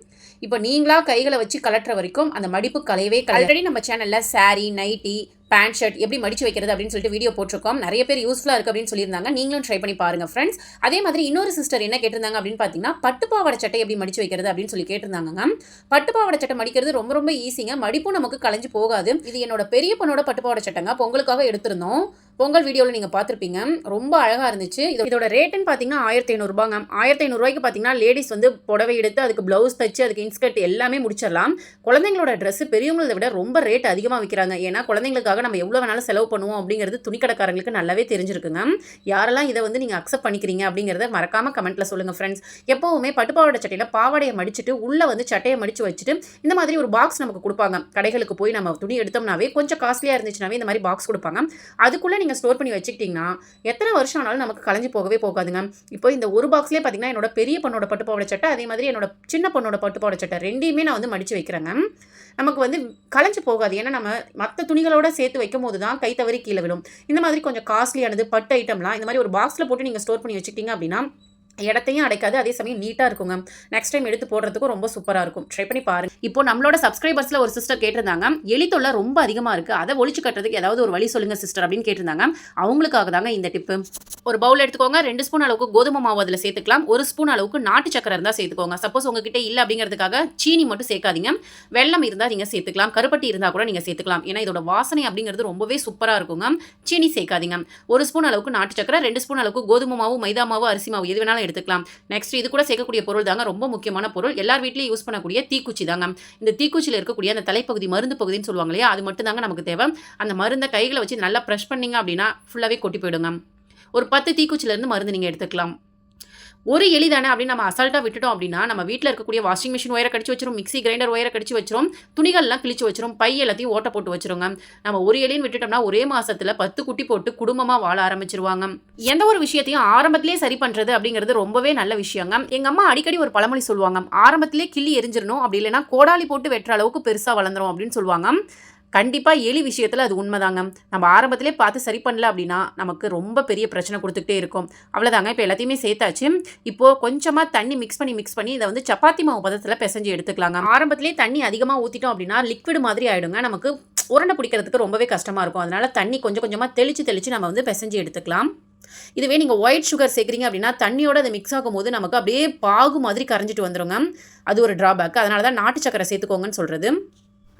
இப்போ நீங்களா கைகளை வச்சு கலட்டுற வரைக்கும் அந்த மடிப்பு கலையவே ஆல்ரெடி நம்ம சேனலில் சாரி, நைட்டி, பேண்ட் ஷர்ட் எப்படி மடிச்சு வைக்கிறது அப்படின்னு சொல்லிட்டு வீடியோ போட்டிருக்கோம். நிறைய பேர் யூஸ்ஃபுல்லாக இருக்குது அப்படின்னு சொல்லியிருந்தாங்க. நீங்களும் ட்ரை பண்ணி பாருங்க ஃப்ரெண்ட்ஸ். அதே மாதிரி இன்னொரு சிஸ்டர் என்ன கேட்டிருந்தாங்க அப்படின்னு பார்த்தீங்கன்னா, பட்டுப்பாவாடை சட்டை எப்படி மடிச்சு வைக்கிறது அப்படின்னு சொல்லி கேட்டிருந்தாங்க. பட்டுப்பாவாடை சட்டை மடிக்கிறது ரொம்ப ரொம்ப ஈஸிங்க. மடிப்பும் நமக்கு கலைஞ்சு போகாது. இது என்னோட பெரிய பொண்ணோட பட்டுப்பாவாடை சட்டைங்க. பொங்கலுக்காக எடுத்திருந்தோம். பொங்கல் வீடியோவில் நீங்கள் பார்த்துருப்பீங்க. ரொம்ப அழகாக இருந்துச்சு. இதோட ரேட்டுன்னு பார்த்தீங்கன்னா 1500 ரூபாங்க. 1500 ரூபாய்க்கு பார்த்தீங்கன்னா லேடிஸ் வந்து புடவை எடுத்து அதுக்கு ப்ளவுஸ் தச்சு அதுக்கு இன்ஸ்கர்ட் எல்லாமே முடிச்சிடலாம். குழந்தைங்களோட ட்ரெஸ் பெரியவங்களை விட ரொம்ப ரேட் அதிகமாக விற்கிறாங்க. ஏன்னா குழந்தைங்களுக்காக நம்ம எவ்வளோ வேணாலும் செலவு பண்ணுவோம் அப்படிங்கிறது துணிக்கடைக்காரங்களுக்கு நல்லாவே தெரிஞ்சிருக்குங்க. யாரெல்லாம் இதை வந்து நீங்கள் அக்செப்ட் பண்ணிக்கிறீங்க அப்படிங்கிறத மறக்காமல் கமெண்ட்டில் சொல்லுங்கள் ஃப்ரெண்ட்ஸ். எப்போவுமே பட்டுப்பாவாடை சட்டையில் பாவாடையை மடிச்சுட்டு உள்ளே வந்து சட்டையை மடித்து வச்சுட்டு இந்த மாதிரி ஒரு பாக்ஸ் நமக்கு கொடுப்பாங்க. கடைகளுக்கு போய் நம்ம துணி எடுத்தோம்னாவே கொஞ்சம் காஸ்ட்லியாக இருந்துச்சுனாவே இந்த மாதிரி பாக்ஸ் கொடுப்பாங்க. அதுக்குள்ளே நீங்கள் ஸ்டோர் பண்ணி வச்சுக்கிட்டிங்கன்னா எத்தனை வருஷம் ஆனாலும் நமக்கு கலைஞ்சு போகவே போகாதுங்க. இப்போ இந்த ஒரு பாக்ஸ்லேயே பார்த்தீங்கன்னா என்னோட பெரிய பொண்ணோட பட்டுப்பாவாடை சட்டை, அதே மாதிரி என்னோட சின்ன பொண்ணோட பட்டுப்பாவாடை சட்டை ரெண்டையுமே நான் வந்து மடித்து வைக்கிறேங்க. நமக்கு வந்து கலைஞ்சு போகாது. ஏன்னா நம்ம மற்ற துணிகளோட சேர்த்து வைக்கும் போது தான் கை தவறி கீழே விழும். இந்த மாதிரி கொஞ்சம் காஸ்ட்லியானது பட்டு ஐட்டம்லாம் இந்த மாதிரி ஒரு பாக்ஸில் போட்டு நீங்கள் ஸ்டோர் பண்ணி வச்சுக்கிட்டீங்க அப்படின்னா இடத்தையும் அடைக்காது, அதே சமயம் நீட்டாக இருக்குங்க. நெக்ஸ்ட் டைம் எடுத்து போடுறதுக்கும் ரொம்ப சூப்பராக இருக்கும். ட்ரை பண்ணி பாருங்க. இப்போ நம்மளோட சப்ஸ்கிரைபர்ஸில் ஒரு சிஸ்டர் கேட்டிருந்தாங்க, எலி தொல்லை ரொம்ப அதிகமாக இருக்குது, அதை ஒழிச்சு கட்டுறதுக்கு ஏதாவது ஒரு வழி சொல்லுங்கள் சிஸ்டர் அப்படின்னு கேட்டிருந்தாங்க. அவங்களுக்காக தாங்க இந்த டிப்பு. ஒரு பவுல் எடுத்துக்கோங்க. 2 ஸ்பூன் அளவுக்கு கோதுமை மாவு அதில் சேர்த்துக்கலாம். 1 ஸ்பூன் அளவுக்கு நாட்டு சக்கரை இருந்தால் சேர்த்துக்கோங்க. சப்போஸ் உங்ககிட்ட இல்லை அப்படிங்கிறதுக்காக சீனி மட்டும் சேர்க்காதீங்க. வெல்லம் இருந்தால் நீங்கள் சேர்த்துக்கலாம். கருப்பட்டி இருந்தால் கூட நீங்கள் சேர்த்துக்கலாம். ஏன்னா இதோட வாசனை அப்படிங்கிறது ரொம்பவே சூப்பராக இருக்குங்க. சீனி சேர்க்காதீங்க. 1 ஸ்பூன் அளவுக்கு நாட்டு சக்கரை, 2 ஸ்பூன் அளவுக்கு கோதுமை மாவு, மைதா மாவு, அரிசி மாவு எது வேணாலும் எடுத்துக்கலாம். நெக்ஸ்ட் இது கூட சேர்க்கக்கூடிய பொருள் தாங்க ரொம்ப முக்கியமான பொருள். எல்லார் வீட்லயும் யூஸ் பண்ணக்கூடிய தீக்குச்சி தாங்க. இந்த தீக்குச்சியில் இருக்கக்கூடிய அந்த தலைப்பகுதி மருந்து பகுதின்னு சொல்லுவாங்க இல்லையா, அது மட்டும் தாங்க நமக்கு தேவை. அந்த மருந்தை கைகளை வச்சு நல்லா ப்ரெஷ் பண்ணீங்க அப்படின்னா ஃபுல்லாகவே கொட்டி போயிடுங்க. ஒரு 10 தீக்குச்சிலேருந்து மருந்து நீங்கள் எடுத்துக்கலாம். ஒரு எலி தானே அப்படின்னு நம்ம அசால்ட்டாக விட்டுட்டோம் அப்படின்னா நம்ம வீட்டில் இருக்கக்கூடிய வாஷிங் மிஷின் ஒயரை கடிச்சு வச்சிரும், மிக்ஸி கிரைண்டர் ஒயரை கடிச்சு வச்சிரும், துணிகள்லாம் கிழிச்சு வச்சிரும், பை எல்லாத்தையும் ஓட்ட போட்டு வச்சிருங்க. நம்ம ஒரு எலின்னு விட்டுட்டோம்னா ஒரே மாசத்துல 10 குட்டி போட்டு குடும்பமாக வாழ ஆரம்பிச்சிருவாங்க. எந்த ஒரு விஷயத்தையும் ஆரம்பத்திலே சரி பண்ணுறது அப்படிங்கிறது ரொம்பவே நல்ல விஷயங்க. எங்கள் அம்மா அடிக்கடி ஒரு பழமொழி சொல்லுவாங்க, ஆரம்பத்திலே கிள்ளி எரிஞ்சிடணும், அப்படி இல்லைன்னா கோடாலி போட்டு வெட்டுற அளவுக்கு பெருசாக வளர்ந்துரும் அப்படின்னு சொல்லுவாங்க. கண்டிப்பாக எலி விஷயத்தில் அது உண்மைதாங்க. நம்ம ஆரம்பத்திலே பார்த்து சரி பண்ணல அப்படின்னா நமக்கு ரொம்ப பெரிய பிரச்சனை கொடுத்துக்கிட்டே இருக்கும். அவ்வளோதாங்க. இப்போ எல்லாத்தையுமே சேர்த்தாச்சு. இப்போது கொஞ்சமாக தண்ணி மிக்ஸ் பண்ணி இதை வந்து சப்பாத்தி மாவு பதத்தில் பிசைஞ்சு எடுத்துக்கலாங்க. ஆரம்பத்திலே தண்ணி அதிகமாக ஊற்றிட்டோம் அப்படின்னா லிக்விட் மாதிரி ஆகிடுங்க. நமக்கு உருண்டை பிடிக்கிறதுக்கு ரொம்பவே கஷ்டமாக இருக்கும். அதனால் தண்ணி கொஞ்சம் கொஞ்சமாக தெளித்து நம்ம வந்து பிசைஞ்சு எடுத்துக்கலாம். இதுவே நீங்கள் ஒயிட் சுகர் சேர்க்குறீங்க அப்படின்னா தண்ணியோட அது மிக்ஸ் ஆகும்போது நமக்கு அப்படியே பாகு மாதிரி கரைஞ்சிட்டு வந்துடுங்க. அது ஒரு ட்ராபேக். அதனால தான் நாட்டு சக்கரை சேர்த்துக்கோங்கன்னு சொல்கிறது.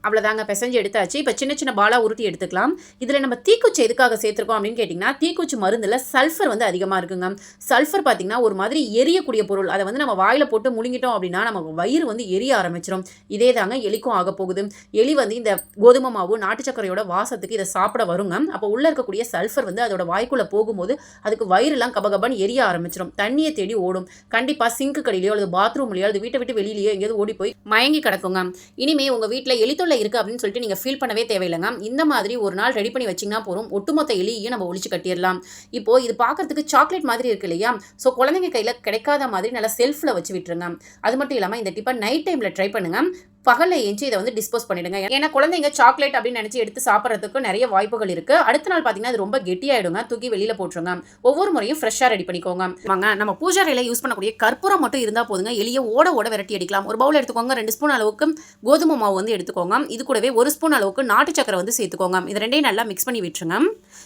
அவ்வளோதாங்க, பிசைஞ்சு எடுத்தாச்சு. இப்போ சின்ன சின்ன பாலாக உருட்டி எடுத்துக்கலாம். இதில் நம்ம தீக்குச்சி எதுக்காக சேர்த்துருக்கோம் அப்படின்னு கேட்டிங்கன்னா, தீக்குச்சி மருந்தில் சல்ஃபர் வந்து அதிகமாக இருக்குங்க. சல்ஃபர் பார்த்திங்கன்னா ஒரு மாதிரி எரியக்கூடிய பொருள். அதை வந்து நம்ம வாயில் போட்டு முழுங்கிட்டோம் அப்படின்னா நமக்கு வயிறு வந்து எரிய ஆரம்பிச்சிடும். இதே தாங்க எலிக்கும் ஆக போகுது. எலி வந்து இந்த கோதுமை மாவு நாட்டு சக்கரையோட வாசத்துக்கு இதை சாப்பிட வருங்க. அப்போ உள்ளே இருக்கக்கூடிய சல்ஃபர் வந்து அதோட வாய்க்குள்ளே போகும்போது அதுக்கு வயிறுலாம் கபகபான்னு எரிய ஆரம்பிச்சிடும். தண்ணியை தேடி ஓடும். கண்டிப்பாக சிங்க்கு கடையிலையோ அல்லது பாத்ரூம்லையோ அல்லது வீட்டை விட்டு வெளியிலையோ எங்கேயாவது ஓடி போய் மயங்கி கிடக்குங்க. இனிமே உங்கள் வீட்டில் எலித்தொல்லை இருக்கு அப்படின்னு சொல்லிட்டு நீங்க ஃபீல் பண்ணவே தேவையில்லைங்க. இந்த மாதிரி ஒரு நாள் ரெடி பண்ணி வச்சீங்கன்னா போதும், ஒட்டுமொத்த எலியையும் நம்ம ஒழிச்சு கட்டிடலாம். இப்போ இது பார்க்கறதுக்கு சாக்லேட் மாதிரி இருக்கு இல்லையா, ஸோ குழந்தைங்க கையில் கிடைக்காத மாதிரி நல்லா செல்ஃபில் வச்சு விட்டுருங்க. அது மட்டும் இல்லாமல் இந்த டிப்பை நைட் டைமில் ட்ரை பண்ணுங்க. பகலில் ஏஞ்சி இதை வந்து டிஸ்போஸ் பண்ணிடுங்க. ஏன்னா குழந்தைங்க சாக்லேட் அப்படின்னு நினச்சி எடுத்து சாப்பிட்றதுக்கு நிறைய வாய்ப்புகள் இருக்குது. அடுத்த நாள் பார்த்தீங்கன்னா அது ரொம்ப கெட்டியாயிடுங்க. தூக்கி வெளியில் போட்டுருங்க. ஒவ்வொரு முறையும் ஃப்ரெஷ்ஷாக ரெடி பண்ணிக்கோங்க. வாங்க, நம்ம பூஜாரையில் யூஸ் பண்ணக்கூடிய கற்பூரம் மட்டும் இருந்தால் போதுங்க, எலியை ஓட விரட்டி அடிக்கலாம். ஒரு பவுல் எடுத்துக்கோங்க. 2 ஸ்பூன் அளவுக்கு கோதுமை மாவு வந்து எடுத்துக்கோங்க. இது கூடவே 1 ஸ்பூன் அளவுக்கு நாட்டு சக்கரை வந்து சேர்த்துக்கோங்க. இது ரெண்டையும் நல்லா மிக்ஸ் பண்ணி விட்டுருங்க.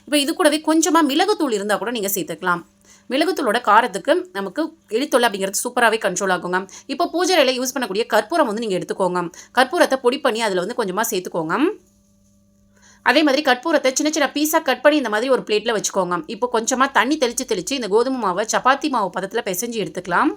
இப்போ இது கூடவே கொஞ்சமாக மிளகுத்தூள் இருந்தால் கூட நீங்கள் சேர்த்துக்கலாம். மிளகுத்தூளோட காரத்துக்கு நமக்கு எலித்தொல்லை அப்படிங்கிறது சூப்பராகவே கண்ட்ரோல் ஆகுங்க. இப்போ பூஜை அறையில் யூஸ் பண்ணக்கூடிய கற்பூரம் வந்து நீங்கள் எடுத்துக்கோங்க. கற்பூரத்தை பொடி பண்ணி அதில் வந்து கொஞ்சமாக சேர்த்துக்கோங்க. அதே மாதிரி கற்பூரத்தை சின்ன சின்ன பீஸாக கட் பண்ணி இந்த மாதிரி ஒரு பிளேட்டில் வச்சுக்கோங்க. இப்போ கொஞ்சமாக தண்ணி தெளித்து இந்த கோதுமை மாவை சப்பாத்தி மாவு பதத்தில் பிசைஞ்சு எடுத்துக்கலாம்.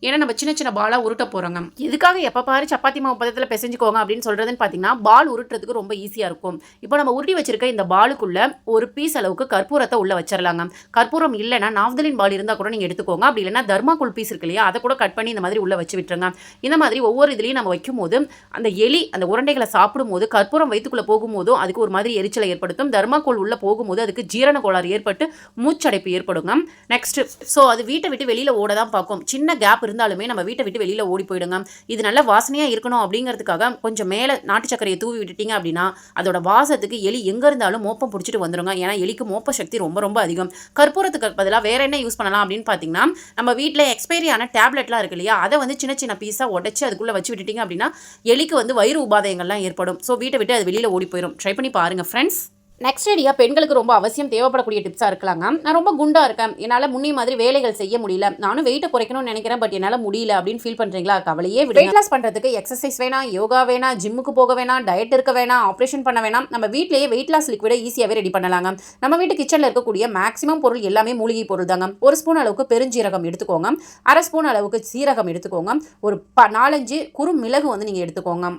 ஏன்னா நம்ம சின்ன சின்ன பாலாக உருட்ட போகிறோங்க. இதுக்காக எப்போ பாரு சப்பாத்தி மாவு பதத்தில் பிசைஞ்சுக்கோங்க அப்படின்னு சொல்கிறதுன்னு பார்த்தீங்கன்னா பால் உருட்டுறதுக்கு ரொம்ப ஈஸியாக இருக்கும். இப்போ நம்ம உருட்டி வச்சிருக்க இந்த பாலுக்குள்ளே ஒரு பீஸ் அளவுக்கு கற்பூரத்தை உள்ளே வச்சிடலாங்க. கற்பூரம் இல்லைன்னா நாஃப்தலின் பால் இருந்தால் கூட நீங்கள் எடுத்துக்கோங்க. அப்படி இல்லைன்னா தர்மாக்குள் பீஸ் இருக்கு இல்லையா, அதை கூட கட் பண்ணி இந்த மாதிரி உள்ளே வச்சு விட்டுருங்க. இந்த மாதிரி ஒவ்வொரு இதுலேயும் நம்ம வைக்கும் போது அந்த எலி அந்த உருண்டைகளை சாப்பிடும் போது கற்பூரம் வயிற்றுக்குள்ளே போகும்போதும் அதுக்கு ஒரு மாதிரி எரிச்சலை ஏற்படுத்தும். தர்மாக்குள் உள்ளே போகும்போது அதுக்கு ஜீரண கோளாறு ஏற்பட்டு மூச்சடைப்பு ஏற்படுங்க. நெக்ஸ்ட் அது வீட்டை விட்டு வெளியில் ஓட தான் பார்க்கும். சின்ன கேப் இருந்தாலுமே நம்ம வீட்டை விட்டு வெளியில் ஓடி போயிடுங்க. இது நல்ல வாசனையாக இருக்கணும் அப்படிங்கிறதுக்காக கொஞ்சம் மேலே நாட்டு சர்க்கரையை தூவி விட்டுட்டீங்க அப்படின்னா அதோட வாசத்துக்கு எலி எங்கே இருந்தாலும் மோப்பம் பிடிச்சிட்டு வந்துடுங்க. ஏன்னா எலிக்கு மோப்ப சக்தி ரொம்ப ரொம்ப அதிகம். கற்பூரத்துக்கு பதிலாக வேற என்ன யூஸ் பண்ணலாம் அப்படின்னு பார்த்தீங்கன்னா, நம்ம வீட்டில் எக்ஸ்பைரி ஆன டேப்லெட்லாம் இருக்கு இல்லையா, அதை வந்து சின்ன சின்ன பீஸாக உடச்சி அதுக்குள்ளே வச்சு விட்டுட்டீங்க அப்படின்னா எலிக்கு வந்து வயிறு உபாதைகள்லாம் ஏற்படும். வீட்டை விட்டு அது வெளியில் ஓடி போயிடும். ட்ரை பண்ணி பாருங்கள் ஃப்ரெண்ட்ஸ். நெக்ஸ்ட் ஐடியா பெண்களுக்கு ரொம்ப அவசியம் தேவைப்படக்கூடிய டிப்ஸாக இருக்கலாங்க. நான் ரொம்ப குண்டாக இருக்கேன், என்னால் முன்னே மாதிரி வேலைகள் செய்ய முடியல, நானும் வெயிட்டை குறைக்கணும்னு நினைக்கிறேன், பட் என்னால் முடியல அப்படின்னு ஃபீல் பண்ணுறீங்களா? கவலையே விட. வெயிட் லாஸ் பண்ணுறதுக்கு எக்ஸசைஸ் வேணாம், யோகா வேணாம், ஜிம்முக்கு போக வேணாம், டயட் இருக்க வேணாம், ஆப்ரேஷன் பண்ண வேணாம். நம்ம வீட்டிலேயே வெயிட் லாஸ் லிக்விடை ஈஸியாகவே ரெடி பண்ணலாங்க. நம்ம வீட்டு கிச்சனில் இருக்கக்கூடிய மேக்ஸிமம் பொருள் எல்லாமே மூலிகை பொருள் தாங்க. 1 ஸ்பூன் அளவுக்கு பெருஞ்சீரகம் எடுத்துக்கோங்க, 1/2 ஸ்பூன் அளவுக்கு சீரகம் எடுத்துக்கோங்க, ஒரு 4-5 குறு மிளகு வந்து நீங்கள் எடுத்துக்கோங்க.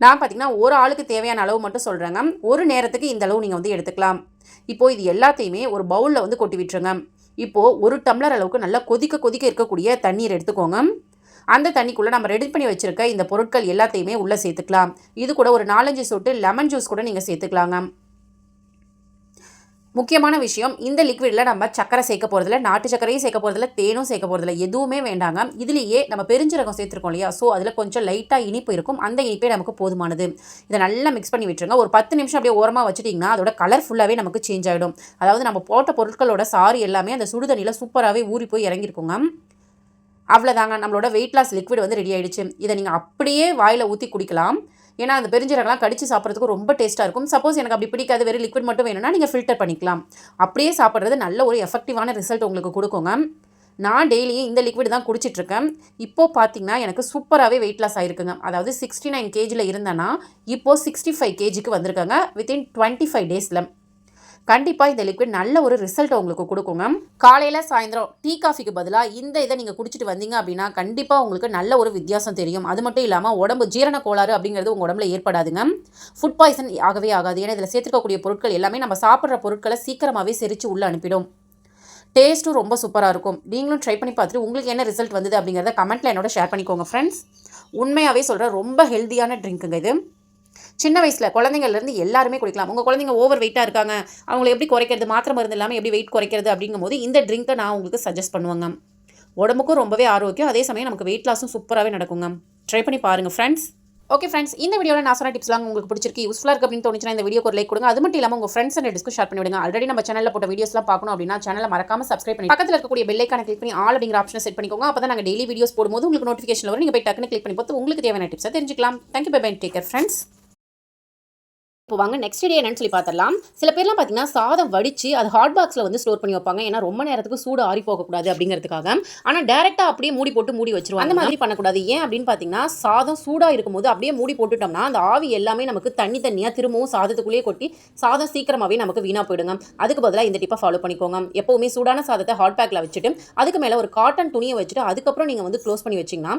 நான் பார்த்தீங்கன்னா ஒரு ஆளுக்கு தேவையான அளவு மட்டும் சொல்கிறேங்க. ஒரு நேரத்துக்கு இந்த அளவு நீங்கள் வந்து எடுத்துக்கலாம். இப்போது இது எல்லாத்தையுமே ஒரு பவுலில் வந்து கொட்டி விட்டுருங்க. இப்போது 1 டம்ளர் அளவுக்கு நல்லா கொதிக்க இருக்கக்கூடிய தண்ணீர் எடுத்துக்கோங்க. அந்த தண்ணிக்குள்ளே நம்ம ரெடி பண்ணி வச்சுருக்க இந்த பொருட்கள் எல்லாத்தையுமே உள்ளே சேர்த்துக்கலாம். இது கூட ஒரு 4-5 சொட்டு லெமன் ஜூஸ் கூட நீங்கள் சேர்த்துக்கலாங்க. முக்கியமான விஷயம், இந்த லிக்விடில் நம்ம சக்கரை சேர்க்க போகிறதில்ல, நாட்டு சக்கரையும் சேர்க்க போகிறதில்ல, தேனும் சேர்க்க போகிறதில்ல, எதுவுமே வேண்டாங்க. இதுலேயே நம்ம பெருஞ்சீரகம் சேர்த்துருக்கோம் இல்லையா, அதில் கொஞ்சம் லைட்டாக இனிப்பு இருக்கும். அந்த இனிப்பே நமக்கு போதுமானது. இதை நல்லா மிக்ஸ் பண்ணி விட்டுருங்க. ஒரு 10 நிமிஷம் அப்படியே ஓரமாக வச்சுட்டிங்கன்னா அதோட கலர் ஃபுல்லாகவே நமக்கு சேஞ்ச் ஆகிடும். அதாவது நம்ம போட்ட பொருட்களோட சாறு எல்லாமே அந்த சுடுதண்ணியில் சூப்பராகவே ஊறி போய் இறங்கியிருக்குங்க. அவ்வளோதாங்க, நம்மளோட வெயிட் லாஸ் லிக்விட் வந்து ரெடி ஆகிடுச்சு. இதை நீங்கள் அப்படியே வாயில் ஊற்றி குடிக்கலாம். ஏன்னா அந்த பெருஞ்சீரகம்லாம் கடிச்சு சாப்பிட்றதுக்கு ரொம்ப டேஸ்ட்டாக இருக்கும். சப்போஸ் எனக்கு அப்படி பிடிக்காது, வெறும் லிக்விட் மட்டும் வேணும்னா நீங்கள் ஃபில்டர் பண்ணிக்கலாம். அப்படியே சாப்பிட்றது நல்ல ஒரு எஃபெக்டிவான ரிசல்ட் உங்களுக்கு கொடுக்குங்க. நான் டெய்லியும் இந்த லிக்விட் தான் குடிச்சிட்ருக்கேன். இப்போது பார்த்தீங்கன்னா எனக்கு சூப்பராகவே வெயிட் லாஸ் ஆகிருக்குங்க. அதாவது 69 கேஜியில் இருந்தேன்னா இப்போது 65 கேஜிக்கு வந்திருக்காங்க வித்தின் 25 டேஸில். கண்டிப்பாக இந்த லிக்விட் நல்ல ஒரு ரிசல்ட்டை உங்களுக்கு கொடுக்குங்க. காலையில் சாயந்தரம் டீ காஃபிக்கு பதிலாக இந்த இதை நீங்கள் குடிச்சிட்டு வந்தீங்க அப்படின்னா கண்டிப்பாக உங்களுக்கு நல்ல ஒரு வித்தியாசம் தெரியும். அது மட்டும் இல்லாமல் உடம்பு ஜீரண கோளாறு அப்படிங்கிறது உங்கள் உடம்புல ஏற்படாதுங்க. ஃபுட் பாய்சன் ஆகவே ஆகாது. ஏன்னா இதில் சேர்த்துக்கக்கூடிய பொருட்கள் எல்லாமே நம்ம சாப்பிட்ற பொருட்களை சீக்கிரமாகவே செரித்து உள்ளே அனுப்பிடும். டேஸ்ட்டும் ரொம்ப சூப்பராக இருக்கும். நீங்களும் ட்ரை பண்ணி பார்த்துட்டு உங்களுக்கு என்ன ரிசல்ட் வந்தது அப்படிங்கிறத கமெண்ட்டில் என்னோட ஷேர் பண்ணிக்கோங்க ஃப்ரெண்ட்ஸ். உண்மையாகவே சொல்கிறேன், ரொம்ப ஹெல்த்தியான ட்ரிங்க்குங்க இது. சின்ன வயசில் குழந்தைங்கள்லேருந்து எல்லாருமே குடிக்கலாம். உங்கள் குழந்தைங்க ஓவர் வெயிட்டாக இருக்காங்க, அவங்களை எப்படி குறைக்கிறது, மாத்திரை மருந்து இல்லாமல் எப்படி வெயிட் குறைக்கிறது அப்படிங்கும்போது இந்த ட்ரிங்க்கை நான் உங்களுக்கு சஜஸ்ட் பண்ணுவேங்க. உடம்புக்கும் ரொம்பவே ஆரோக்கியம், அதே சமயம் நமக்கு வெயிட் லாஸும் சூப்பராகவே நடக்குங்க. ட்ரை பண்ணி பாருங்கள் ஃப்ரெண்ட்ஸ். ஓகே ஃப்ரெண்ட்ஸ், இந்த வீடியோவில் நான் சொன்ன டிப்ஸ்லாம் உங்களுக்கு பிடிச்சிருக்கு, யூஸ்ஃபுல்லாக இருக்குது அப்படின்னு தோணுச்சுன்னா இந்த வீடியோக்கு ஒரு லைக் கொடுங்க. அது மட்டும் இல்லாமல் உங்கள் ஃப்ரெண்ட்ஸ் அண்ட் டிஸ்க்கு ஷேர் பண்ணி விடுங்க. ஆல்ரெடி நம்ம சேனலில் போட்ட வீடியோஸ்லாம் பார்க்கணும் அப்படின்னா சேனலை மறக்காம சப்ஸ்கிரைப் பண்ணி பக்கத்தில் இருக்கக்கூடிய பெல் ஐக்கானை கிளிக் பண்ணி ஆல் அப்படிங்கிற ஆப்ஷனை செட் பண்ணிக்கோங்க. அப்போ தான் நாங்கள் டெய்லி வீடியோஸ் போடும்போது உங்களுக்கு நோட்டிஃபிகேஷன் வரும். நீங்கள் போய் டக்குன்னு கிளிக் பண்ணி பார்த்து உங்களுக்கு தேவையான டிப்ஸை தெரிஞ்சுக்கலாம். Thank you, bye bye, take care friends. இப்போ வாங்க நெக்ஸ்ட் டே என்னன்னு சொல்லி பார்த்துடலாம். சில பேர்லாம் பார்த்தீங்கன்னா சாதம் வடித்து அது ஹாட் பாக்ஸில் வந்து ஸ்டோர் பண்ணி வைப்பாங்க. ஏன்னா ரொம்ப நேரத்துக்கு சூடு ஆறி போகக்கூடாது அப்படிங்கிறதுக்காக. ஆனால் டேரெக்டாக அப்படியே மூடி போட்டு மூடி வச்சிருவாங்க. அந்த மாதிரி பண்ணக்கூடாது. ஏன் அப்படின்னு பார்த்தீங்கன்னா சாதம் சூடாக இருக்கும்போது அப்படியே மூடி போட்டுட்டோம்னா அந்த ஆவி எல்லாமே நமக்கு தண்ணியாக திரும்பவும் சாதத்துக்குள்ளேயே கொட்டி சாதம் சீக்கிரமாகவே நமக்கு வீணாக போயிடுங்க. அதுக்கு பதிலாக இந்த டிப்பை ஃபாலோ பண்ணிக்கோங்க. எப்போவுமே சூடான சாதத்தை ஹாட் பேக்கில் வச்சுட்டு அதுக்கு மேலே ஒரு காட்டன் துணியை வச்சுட்டு அதுக்கப்புறம் நீங்கள் வந்து க்ளோஸ் பண்ணி வச்சிங்கன்னா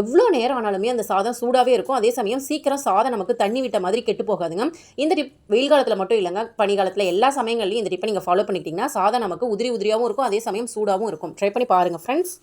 எவ்வளோ நேரம் ஆனாலுமே அந்த சாதம் சூடாகவே இருக்கும். அதே சமயம் சீக்கிரம் சாதம் நமக்கு தண்ணி விட்ட மாதிரி கெட்டு போகாதுங்க. இந்த டிப் வெயில் காலத்தில் மட்டும் இல்லைங்க, பனி காலத்தில் எல்லா சமயங்கள்லையும் இந்த டிப்பை நீங்கள் ஃபாலோ பண்ணிக்கிட்டிங்கன்னா சாதம் நமக்கு உதிரியாகவும் இருக்கும், அதே சமயம் சூடாகவும் இருக்கும். ட்ரை பண்ணி பாருங்கள் ஃப்ரெண்ட்ஸ்.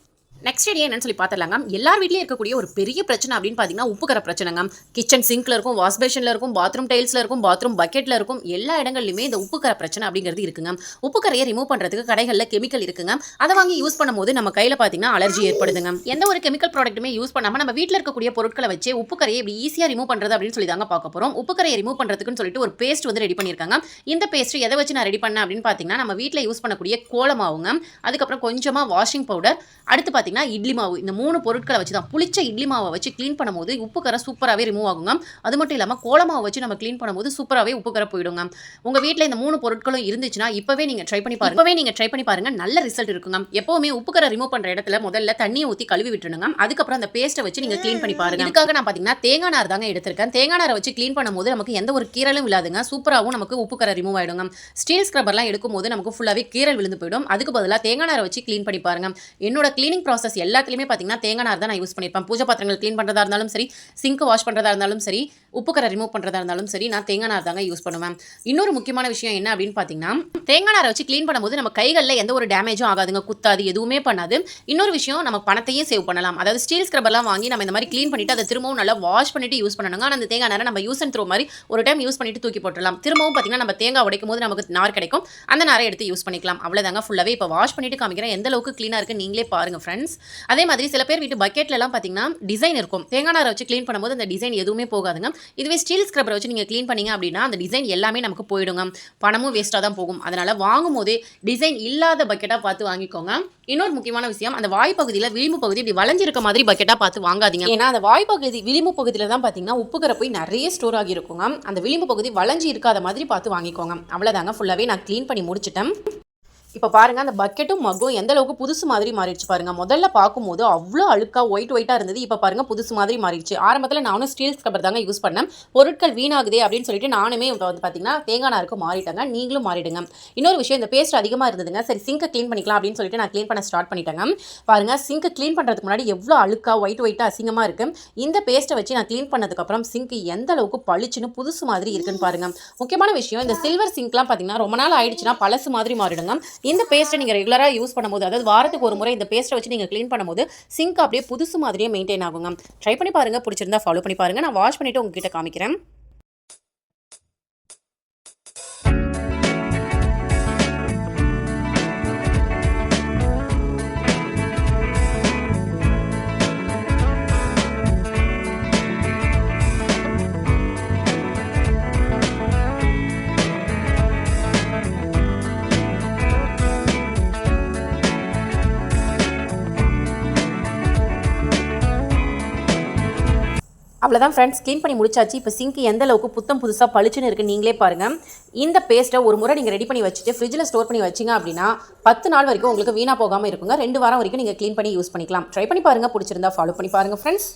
நெக்ஸ்ட் ஐடியா என்னன்னு சொல்லி பார்த்துலாங்க. எல்லார் வீட்லேயும் இருக்கக்கூடிய ஒரு பெரிய பிரச்சனை அப்படின்னு பார்த்தீங்கன்னா உப்புக்கரை பிரச்சனைங்க. கிச்சன் சிங்க்ல இருக்கும், வாஷ் பேஷனில் இருக்கும், பாத்ரூம் டைல்ஸில் இருக்கும், பாத்ரூம் பக்கெட்டில் இருக்கும், எல்லா இடங்கள்லையுமே இந்த உப்புக்கரை பிரச்சனை அப்படிங்கிறது இருக்குங்க. உப்புக்கரையை ரிமூவ் பண்ணுறதுக்கு கடைகளில் கெமிக்கல் இருக்குங்க. அதை வாங்கி யூஸ் பண்ணும்போது நம்ம கையில் பார்த்தீங்கன்னா அலர்ஜி ஏற்படுதுங்க. எந்த ஒரு கெமிக்கல் ப்ராடக்ட்டுமே யூஸ் பண்ணாமல் நம்ம வீட்டில் இருக்கக்கூடிய பொருட்களை வச்சு உப்புக்கரையை இப்படி ஈஸியாக ரிமூவ் பண்ணுறது அப்படின்னு சொல்லி தாங்க பார்க்க போகிறோம். உப்புக்கரையை ரிமூவ் பண்ணுறதுக்குன்னு சொல்லிட்டு ஒரு பேஸ்ட் வந்து ரெடி பண்ணியிருக்காங்க. இந்த பேஸ்ட் எதை வச்சு நான் ரெடி பண்ணேன் அப்படின்னு பார்த்தீங்கன்னா நம்ம வீட்டில் யூஸ் பண்ணக்கூடிய கோலமாவுங்க, அதுக்கப்புறம் கொஞ்சமாக வாஷிங் பவுடர், அடுத்து பார்த்தீங்கன்னா பார்த்தீங்கன்னா இட்லி மாவு. இந்த 3 பொருட்களை வச்சு தான் புளிச்ச இட்லி மாவை வச்சு க்ளீன் பண்ணும்போது உப்பு கரை சூப்பராகவே ரிமூவ் ஆகுங்க. அது மட்டும் இல்லாமல் கோல மாவை வச்சு நம்ம க்ளீன் பண்ணும்போது சூப்பராகவே உப்பு கரை போயிடுங்க. உங்கள் வீட்டில் இந்த 3 பொருட்களும் இருந்துச்சுன்னா இப்போவே நீங்கள் ட்ரை பண்ணி பாருங்க. நல்ல ரிசல்ட் இருக்குங்க. எப்போவுமே உப்பு கரை ரிமூவ் பண்ணுற இடத்துல முதல்ல தண்ணியை ஊற்றி கழுவி விட்டுருங்க. அதுக்கப்புறம் அந்த பேஸ்ட்டை வச்சு நீங்கள் க்ளீன் பண்ணி பாருங்க. இதுக்காக நான் பார்த்தீங்கன்னா தேங்காய் நார் தாங்க எடுத்திருக்கேன். தேங்காய் நாரை வச்சு க்ளீன் பண்ணும்போது நமக்கு எந்த ஒரு கீரலும் இல்லாதுங்க. சூப்பராகவும் நமக்கு உப்பு கரை ரிமூவ் ஆகிடுங்க. ஸ்டீல் ஸ்க்ரப்பர்லாம் எடுக்கும்போது நமக்கு ஃபுல்லாகவே கீரல் விழுந்து போயிடும். அதுக்கு பதிலாக தேங்காய் நாரை வச்சு க்ளீன் பண்ணி பாருங்க. என்னோட க்ளீனிங் ப்ராசஸ் எல்லாத்துலேயுமே பார்த்தீங்கன்னா தேங்காய் நார் தான் நான் யூஸ் பண்ணியிருப்பேன். பூஜை பாத்திரங்கள் க்ளீன் பண்ணுறதா இருந்தாலும் சரி, சிங்க் வாஷ் பண்ணுறதா இருந்தாலும் சரி, உப்பு கரை ரிமூவ் பண்ணுறதா இருந்தாலும் சரி, நான் தேங்காய் நார் தாங்க யூஸ் பண்ணுவேன். இன்னொரு முக்கியமான விஷயம் என்ன அப்படின்னு பார்த்தீங்கன்னா, தேங்காய் நாரை வச்சு க்ளீன் பண்ணும்போது நம்ம கைகளில் எந்த ஒரு டேமேஜும் ஆகாதுங்க, குத்தாது, எதுவுமே பண்ணாது. இன்னொரு விஷயம், நம்ம பணத்தையும் சேவ் பண்ணலாம். அதாவது ஸ்டீல் ஸ்க்ரப்பர்லாம் வாங்கி நம்ம இந்த மாதிரி க்ளீன் பண்ணிட்டு அதை திரும்பவும் நல்லா வாஷ் பண்ணிட்டு யூஸ் பண்ணணுங்க. ஆனால் அந்த தேங்காய் நாரை நம்ம யூஸ் அண்ட் த்ரோ மாதிரி ஒரு டைம் யூஸ் பண்ணிட்டு தூக்கி போட்டுடலாம். திரும்பவும் பார்த்தீங்கன்னா நம்ம தேங்காய் உடைக்கும் போது நமக்கு நார் கிடைக்கும். அந்த நாரை எடுத்து யூஸ் பண்ணிக்கலாம். அவ்வளோதாங்க. ஃபுல்லாகவே இப்போ வாஷ் பண்ணிட்டு காமிக்கிறேன் எந்த அளவுக்கு க்ளீனாக இருக்குது நீங்களே பாருங்க ஃப்ரெண்ட்ஸ். அதே மாதிரி சில பேர் வீட்டு பக்கெட்லலாம் பார்த்தீங்கன்னா டிசைன் இருக்கும். தேங்காய் நாரை வச்சு க்ளீன் பண்ணும்போது அந்த டிசைன் எதுவுமே போகாதுங்க. இதுவே ஸ்டீல் ஸ்க்ரப்பரை வச்சு நீங்கள் க்ளீன் பண்ணீங்க அப்படின்னா அந்த டிசைன் எல்லாமே நமக்கு போயிடுங்க. பணமும் வேஸ்ட்டாக தான் போகும். அதனால் வாங்கும் போதே டிசைன் இல்லாத பக்கெட்டாக பார்த்து வாங்கிக்கோங்க. இன்னொரு முக்கியமான விஷயம், அந்த வாய்ப்பகுதியில் விளிம்பு பகுதி இப்படி வளைஞ்சிருக்க மாதிரி பக்கெட்டாக பார்த்து வாங்காதீங்க. ஏன்னா அந்த வாய்ப்பகுதி விளிம்பு பகுதியில் தான் பார்த்தீங்கன்னா உப்பு கரை போய் நிறைய ஸ்டோர் ஆகி இருக்குங்க. அந்த விளிம்பு பகுதி வளைஞ்சி இருக்காத மாதிரி பார்த்து வாங்கிக்கோங்க. அவ்வளோதாங்க. ஃபுல்லாகவே நான் க்ளீன் பண்ணி முடிச்சிட்டேன். இப்போ பாருங்கள், அந்த பக்கெட்டும் மக்கும் எந்த அளவுக்கு புதுசு மாதிரி மாறிடுச்சு பாருங்கள். முதல்ல பார்க்கும்போது அவ்வளோ அழுக்காக ஒயிட்டாக இருந்தது. இப்போ பாருங்கள் புதுசு மாதிரி மாறிடுச்சு. ஆரம்பத்தில் நானும் ஸ்டீல் ஸ்க்ரப்பர் தாங்க யூஸ் பண்ணேன். பொருட்கள் வீணாகுதே அப்படின்னு சொல்லிட்டு நானுமே இப்போ வந்து பார்த்தீங்கன்னா தேங்காய் நாருக்கு மாறிட்டேங்க. நீங்களும் மாறிடுங்க. இன்னொரு விஷயம், இந்த பேஸ்ட் அதிகமாக இருந்ததுங்க. சரி சிங்கை க்ளீன் பண்ணிக்கலாம் அப்படின்னு சொல்லிட்டு நான் க்ளீன் பண்ண ஸ்டார்ட் பண்ணிட்டேங்க. பாருங்கள், சிங்கை க்ளீன் பண்ணுறதுக்கு முன்னாடி எவ்வளோ அழுக்காக ஒயிட்டாக அசிங்கமாக இருக்குது. இந்த பேஸ்ட்டை வச்சு நான் க்ளீன் பண்ணதுக்கப்புறம் சிங்க் எந்த அளவுக்கு பளிச்சுன்னு புதுசு மாதிரி இருக்குன்னு பாருங்கள். முக்கியமான விஷயம், இந்த சில்வர் சிங்க்லாம் பார்த்தீங்கன்னா ரொம்ப நாள் ஆயிடுச்சுன்னா பழசு மாதிரி மாறிடுங்க. இந்த பேஸ்ட்டை நீங்கள் ரெகுலராக யூஸ் பண்ணும்போது, அதாவது வாரத்துக்கு ஒரு முறை இந்த பேஸ்ட்டை வச்சு நீங்கள் க்ளீன் பண்ணும்போது சிங்க் அப்படியே புதுசு மாதிரியே மெயின்டைன் ஆகுங்க. ட்ரை பண்ணி பாருங்கள். பிடிச்சிருந்தா ஃபாலோ பண்ணி பாருங்கள். நான் வாஷ் பண்ணிவிட்டு உங்ககிட்ட காமிக்கிறேன். அவ்வளோதான் ஃப்ரெண்ட்ஸ், க்ளீன் பண்ணி முடிச்சாச்சு. இப்போ சிங்க் எந்த அளவுக்கு புத்தம் புதுசாக பளிச்சுன்னு இருக்குது நீங்களே பாருங்கள். இந்த பேஸ்ட்டை ஒரு முறை நீங்கள் ரெடி பண்ணி வச்சுட்டு ஃப்ரிட்ஜில் ஸ்டோர் பண்ணி வச்சிங்க அப்படின்னா 10 நாள் வரைக்கும் உங்களுக்கு வீணாக போகாமல் இருக்குங்க. 2 வாரம் வரைக்கும் நீங்கள் க்ளீன் பண்ணி யூஸ் பண்ணிக்கலாம். ட்ரை பண்ணி பாருங்கள். பிடிச்சிருந்தா ஃபாலோ பண்ணி பாருங்கள் ஃப்ரெண்ட்ஸ்.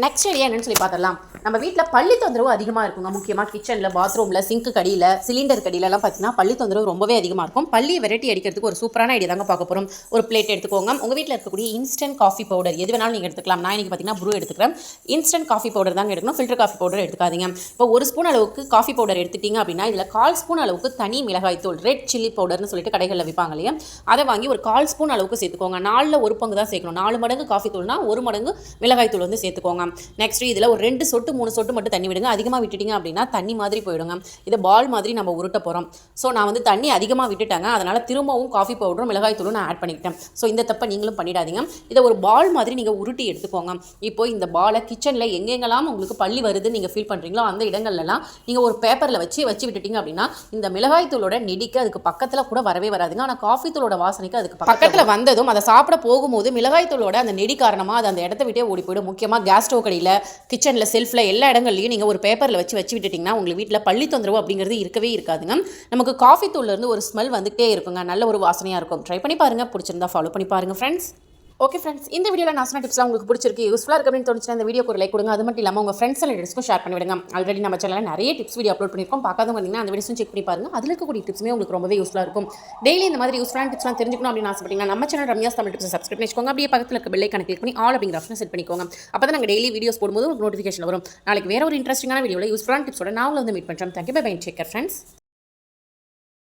நெக்ஸ்ட் ஐடியா என்னன்னு சொல்லி பார்த்துடலாம். நம்ம வீட்டில் பள்ளி தொந்தரவு அதிகமாக இருக்குங்க. முக்கியமாக கிச்சனில், பாத்ரூமில், சிங்க்கு கடியில், சிலிண்டர் கடியிலலாம் பார்த்தீங்கன்னா பள்ளி தொந்தரவு ரொம்பவே அதிகமாக இருக்கும். பள்ளியை வெரைட்டி அடிக்கிறதுக்கு ஒரு சூப்பரான ஐடியா தாங்க பார்க்க போகிறோம். ஒரு பிளேட் எடுத்துக்கோங்க. உங்கள் வீட்டில் இருக்கக்கூடிய இன்ஸ்டன்ட் காஃபி பவுடர் எது வேணாலும் நீங்கள் எடுத்துக்கலாம். நான் இன்றைக்கி பார்த்தீங்கன்னா ப்ரூ எடுத்துக்கிறேன். இன்ஸ்டன்ட் காஃபி பவுடர் தாங்க எடுக்கணும். ஃபில்டர் காஃபி பவுடர் எடுத்துக்காதீங்க. இப்போ 1 ஸ்பூன் அளவுக்கு காஃபி பவுடர் எடுத்துட்டீங்க அப்படின்னா இதில் 1/4 ஸ்பூன் அளவுக்கு தனி மிளகாய் தூள், ரெட் சில்லி பவுடர்னு சொல்லிட்டு கடைகளில் விற்பாங்க இல்லையா, அதை வாங்கி ஒரு 1/4 ஸ்பூன் அளவுக்கு சேர்த்துக்கோங்க. 4ல் 1 பங்கு தான் சேர்க்கணும். 4 மடங்கு காஃபி தூள்னா 1 மடங்கு மிளகாய் தூள் வந்து சேர்த்துக்கோங்க. நெக்ஸ்ட் இதில் ஒரு 2 சொட்டு 3 சொட்டு மட்டும் தண்ணி விடுங்க. அதிகமாக விட்டுட்டீங்க அப்படின்னா தண்ணி மாதிரி போயிடுங்க. இதை பால் மாதிரி நம்ம உருட்ட போகிறோம். ஸோ நான் வந்து தண்ணி அதிகமாக விட்டுட்டாங்க. அதனால் திரும்பவும் காஃபி பவுடரும் மிளகாய் தூளும் நான் ஆட் பண்ணிக்கிட்டேன். ஸோ இந்த தப்பை நீங்களும் பண்ணிடாதீங்க. இதை ஒரு பால் மாதிரி நீங்கள் உருட்டி எடுத்துக்கோங்க. இப்போ இந்த பாலை கிச்சனில் எங்கெங்கெல்லாம் உங்களுக்கு பள்ளி வருதுன்னு நீங்கள் ஃபீல் பண்ணுறீங்களோ அந்த இடங்கள்லாம் நீங்கள் ஒரு பேப்பரில் வச்சு விட்டுட்டீங்க அப்படின்னா இந்த மிளகாய் தூளோட நெடிக்கு அதுக்கு பக்கத்தில் கூட வரவே வராதுங்க. ஆனால் காஃபி தூளோட வாசனைக்கு அதுக்கு பக்கத்தில் வந்ததும் அதை சாப்பிட போகும்போது மிளகாய் தூளோட அந்த நெடி காரணமாக அது அந்த இடத்த விட்டே ஓடி போயிடும். முக்கியமாக கேஸ் ஸ்டவ் கடையில், கிச்சனில், செல்ஃபில் எல்லா இடங்கள்லையும் நீங்கள் ஒரு பேப்பரில் வச்சு விட்டுட்டிங்கன்னா உங்கள் வீட்டில் பள்ளி தொந்தரவு அப்படிங்கிறது இருக்கவே இருக்காதுங்க. நமக்கு காஃபி தூள்லேருந்து ஒரு ஸ்மெல் வந்துகிட்டே இருக்குங்க. நல்ல ஒரு வாசனையாக இருக்கும். ட்ரை பண்ணி பாருங்கள். பிடிச்சிருந்தா ஃபாலோ பண்ணி பாருங்கள் ஃப்ரெண்ட்ஸ். ஓகே ஃப்ரெண்ட்ஸ், இந்த வீடியோவில் நான் சொன்ன டிப்ஸ்லாம் உங்களுக்கு பிடிச்சிருக்கு, யூஸ்ஃபுல்லாக இருக்கு அப்படின்னு தோணுச்சுன்னா இந்த வீடியோக்கு ஒரு லைக் கொடுங்க. அது மட்டும் இல்லாமல் உங்கள் ஃப்ரெண்ட்ஸ் அண்ட் ரிலேட்டிவ்ஸ்க்கும் ஷேர் பண்ணி விடுங்க. ஆல்ரெடி நம்ம சேனலில் நிறைய டிப்ஸ் வீடியோ அப்லோட் பண்ணியிருக்கோம். பார்க்காதவங்க வந்தீங்கன்னா அந்த வீடியோஸும் செக் பண்ணி பாருங்க. அதில் இருக்கக்கூடிய டிப்ஸுமே உங்களுக்கு ரொம்பவே யூஸ்ஃபுல்லாக இருக்கும். டெய்லி இந்த மாதிரி யூஸ்ஃபுல்லான டிப்ஸ்லாம் தெரிஞ்சுக்கணும் அப்படின்னு ஆசைப்பட்டீங்கன்னா நம்ம channel Ramya's Tamil tips subscribe பண்ணிக்கோங்க. அப்படியே பக்கத்தில் இருக்க பெல் ஐகானை கிளிக் பண்ணி ஆல் அப்படிங்கிற ஆப்ஷனை செட் பண்ணிக்கோங்க. அப்போ தான் நாங்கள் டெய்லி வீடியோஸ் போடும்போது உங்களுக்கு நோட்டிஃபிகேஷன் வரும். நாளைக்கு வேற ஒரு இன்ட்ரெஸ்டிங்கான வீடியோவில் யூஸ்ஃபுல்லான டிப்ஸோட நான் உங்களை வந்து மீட் பண்ணுறேன். Thank you, bye bye, take care friends.